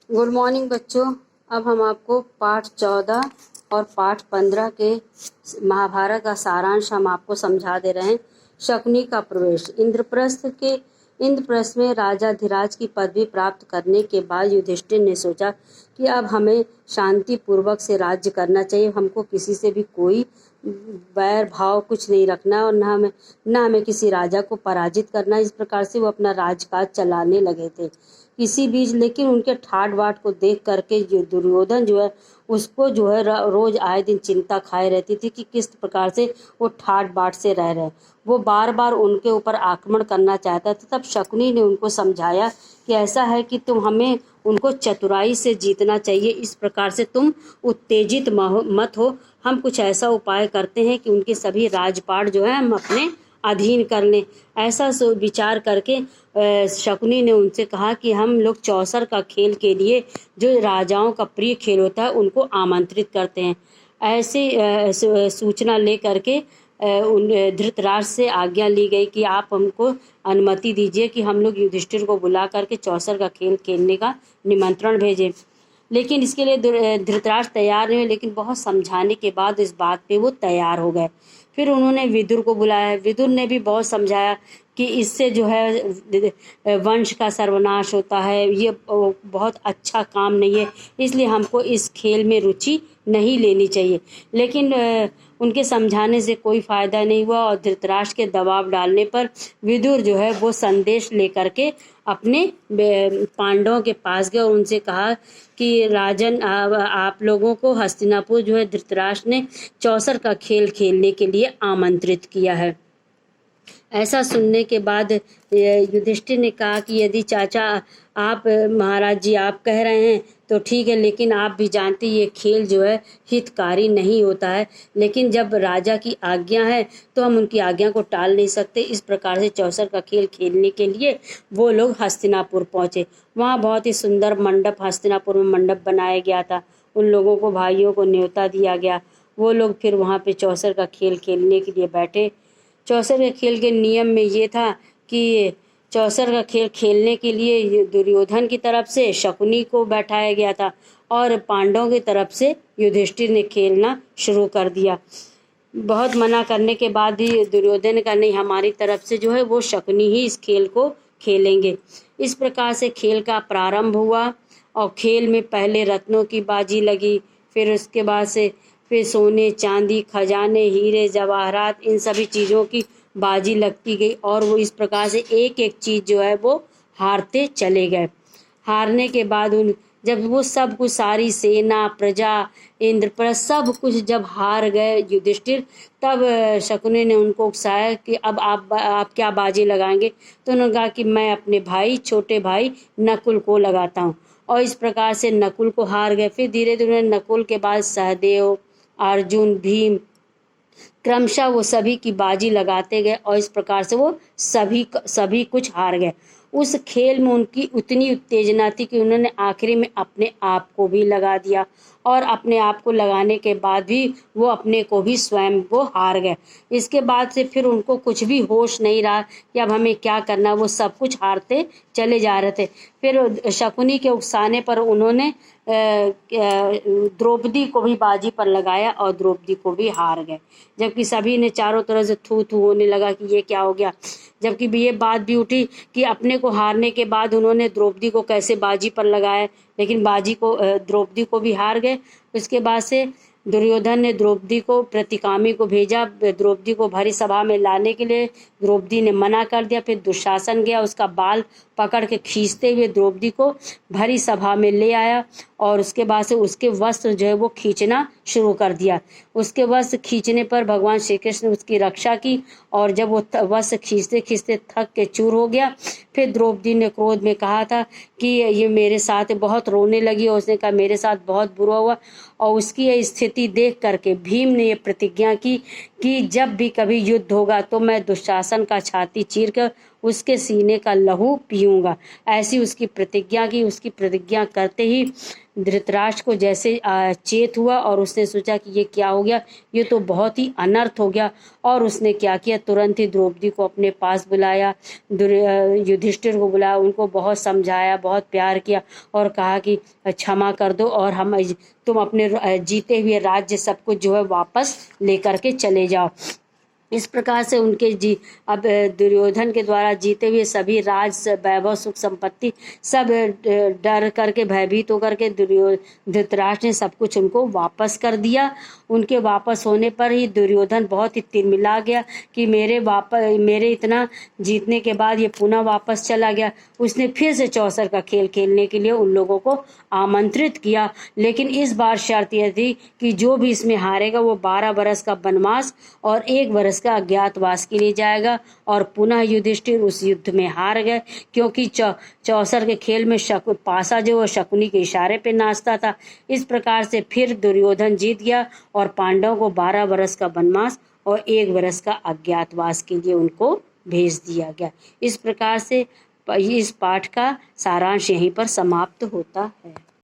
Good morning बच्चों। अब हम आपको पाठ 14 और पाठ 15 के महाभारत का सारांश हम आपको समझा दे रहे हैं। शकुनी का प्रवेश। इंद्रप्रस्थ में राजा धीराज की पदवी प्राप्त करने के बाद युधिष्ठिर ने सोचा कि अब हमें शांति पूर्वक से राज्य करना चाहिए। हमको किसी से भी कोई वैर भाव कुछ नहीं रखना और न हमें किसी राजा को पराजित करना। इस प्रकार से वो अपना राजकाज चलाने लगे थे। किसी बीच लेकिन उनके ठाट बाट को देख करके जो दुर्योधन जो है उसको जो है रोज आए दिन चिंता खाए रहती थी कि किस प्रकार से वो ठाट बाट से रह रहे। वो बार बार उनके ऊपर आक्रमण करना चाहता था। तब शकुनी ने उनको समझाया कि ऐसा है कि हमें उनको चतुराई से जीतना चाहिए। इस प्रकार से तुम उत्तेजित मत हो। हम कुछ ऐसा उपाय करते हैं कि उनके सभी राजपाट जो है हम अपने अधीन कर लें। ऐसा विचार करके शकुनी ने उनसे कहा कि हम लोग चौसर का खेल के लिए जो राजाओं का प्रिय खेल होता है उनको आमंत्रित करते हैं। ऐसी सूचना ले करके उन धृतराष्ट्र से आज्ञा ली गई कि आप हमको अनुमति दीजिए कि हम लोग युधिष्ठिर को बुला करके चौसर का खेल खेलने का निमंत्रण भेजें। लेकिन इसके लिए धृतराष्ट्र तैयार नहीं हुए, लेकिन बहुत समझाने के बाद इस बात पे वो तैयार हो गए। फिर उन्होंने विदुर को बुलाया। विदुर ने भी बहुत समझाया कि इससे जो है वंश का सर्वनाश होता है, ये बहुत अच्छा काम नहीं है, इसलिए हमको इस खेल में रुचि नहीं लेनी चाहिए। लेकिन उनके समझाने से कोई फायदा नहीं हुआ और धृतराष्ट्र के दबाव डालने पर विदुर जो है वो संदेश लेकर के अपने पांडवों के पास गए और उनसे कहा कि राजन आप लोगों को हस्तिनापुर जो है धृतराष्ट्र ने चौसर का खेल खेलने के लिए आमंत्रित किया है। ऐसा सुनने के बाद युधिष्ठिर ने कहा कि यदि चाचा आप महाराज जी आप कह रहे हैं तो ठीक है, लेकिन आप भी जानते ये खेल जो है हितकारी नहीं होता है। लेकिन जब राजा की आज्ञा है तो हम उनकी आज्ञा को टाल नहीं सकते। इस प्रकार से चौसर का खेल खेलने के लिए वो लोग हस्तिनापुर पहुँचे। वहाँ बहुत ही सुंदर मंडप, हस्तिनापुर में मंडप बनाया गया था। उन लोगों को, भाइयों को न्योता दिया गया। वो लोग फिर वहाँ पे चौसर का खेल खेलने के लिए बैठे। चौसर के खेल के नियम में ये था कि चौसर का खेल खेलने के लिए दुर्योधन की तरफ से शकुनी को बैठाया गया था और पांडवों की तरफ से युधिष्ठिर ने खेलना शुरू कर दिया। बहुत मना करने के बाद भी दुर्योधन का नहीं, हमारी तरफ से जो है वो शकुनी ही इस खेल को खेलेंगे। इस प्रकार से खेल का प्रारंभ हुआ और खेल में पहले रत्नों की बाजी लगी, फिर उसके बाद से फिर सोने, चांदी, खजाने, हीरे, जवाहरात, इन सभी चीज़ों की बाजी लगती गई और वो इस प्रकार से एक एक चीज़ जो है वो हारते चले गए। हारने के बाद जब वो सब कुछ, सारी सेना, प्रजा, इंद्रप्रस्थ सब कुछ जब हार गए युधिष्ठिर, तब शकुनी ने उनको उकसाया कि अब आप क्या बाजी लगाएंगे। तो उन्होंने कहा कि मैं अपने भाई, छोटे भाई नकुल को लगाता हूँ। और इस प्रकार से नकुल को हार गए। फिर धीरे धीरे नकुल के बाद सहदेव, अर्जुन, भीम, क्रमशः वो सभी की बाजी लगाते गए और इस प्रकार से वो सभी कुछ हार गए। उस खेल में उनकी उतनी उत्तेजना थी कि उन्होंने आखिरी में अपने आप को भी लगा दिया और अपने आप को लगाने के बाद भी वो अपने को भी स्वयं वो हार गए। इसके बाद से फिर उनको कुछ भी होश नहीं रहा कि अब हमें क्या करना। वो सब कुछ हारते चले जा रहे थे। फिर शकुनी के उकसाने पर उन्होंने द्रौपदी को भी बाजी पर लगाया और द्रौपदी को भी हार गए। जबकि सभी ने चारों तरफ से थू थू होने लगा कि ये क्या हो गया। जबकि ये बात भी उठी कि अपने को हारने के बाद उन्होंने द्रौपदी को कैसे बाजी पर लगाया, लेकिन द्रौपदी को भी हार गए। उसके बाद से दुर्योधन ने द्रौपदी को, प्रतिकामी को भेजा द्रौपदी को भरी सभा में लाने के लिए। द्रौपदी ने मना कर दिया। फिर दुशासन गया, उसका बाल पकड़ के खींचते हुए द्रौपदी को भरी सभा में ले आया और उसके बाद से उसके वस्त्र जो है वो खींचना शुरू कर दिया। उसके वस्त्र खींचने पर भगवान श्री कृष्ण ने उसकी रक्षा की और जब वो वस्त्र खींचते खींचते थक के चूर हो गया, फिर द्रौपदी ने क्रोध में कहा था कि ये मेरे साथ, बहुत रोने लगी और उसने कहा मेरे साथ बहुत बुरा हुआ। और उसकी ये स्थिति देख करके भीम ने ये प्रतिज्ञा की कि जब भी कभी युद्ध होगा तो मैं दुशासन का छाती चीर कर उसके सीने का लहू पीऊंगा। ऐसी उसकी प्रतिज्ञा की। उसकी प्रतिज्ञा करते ही धृतराष्ट्र को जैसे चेत हुआ और उसने सोचा कि ये क्या हो गया, ये तो बहुत ही अनर्थ हो गया। और उसने क्या किया, तुरंत ही द्रौपदी को अपने पास बुलाया, युधिष्ठिर को बुलाया, उनको बहुत समझाया, बहुत प्यार किया और कहा कि क्षमा कर दो और तुम अपने जीते हुए राज्य सब कुछ जो है वापस लेकर के चले जाओ। इस प्रकार से अब दुर्योधन के द्वारा जीते हुए सभी राज, वैभव, सुख, संपत्ति सब डर करके, भयभीत होकर के धृतराष्ट्र ने सब कुछ उनको वापस कर दिया। उनके वापस होने पर ही दुर्योधन बहुत ही तिलमिला गया कि मेरे इतना जीतने के बाद ये पुनः वापस चला गया। उसने फिर से चौसर का खेल खेलने के लिए उन लोगों को आमंत्रित किया, लेकिन इस बार शर्त यह थी कि जो भी इसमें हारेगा वो 12 बरस का वनवास और 1 बरस का अज्ञातवास के लिए जाएगा। और पुनः युधिष्ठिर उस युद्ध में हार गए, क्योंकि चौसर के खेल में पासा जो वो शकुनी के इशारे पे नाचता था। इस प्रकार से फिर दुर्योधन जीत गया और पांडवों को 12 बरस का वनवास और 1 बरस का अज्ञातवास के लिए उनको भेज दिया गया। इस प्रकार से इस पाठ का सारांश यहीं पर समाप्त होता है।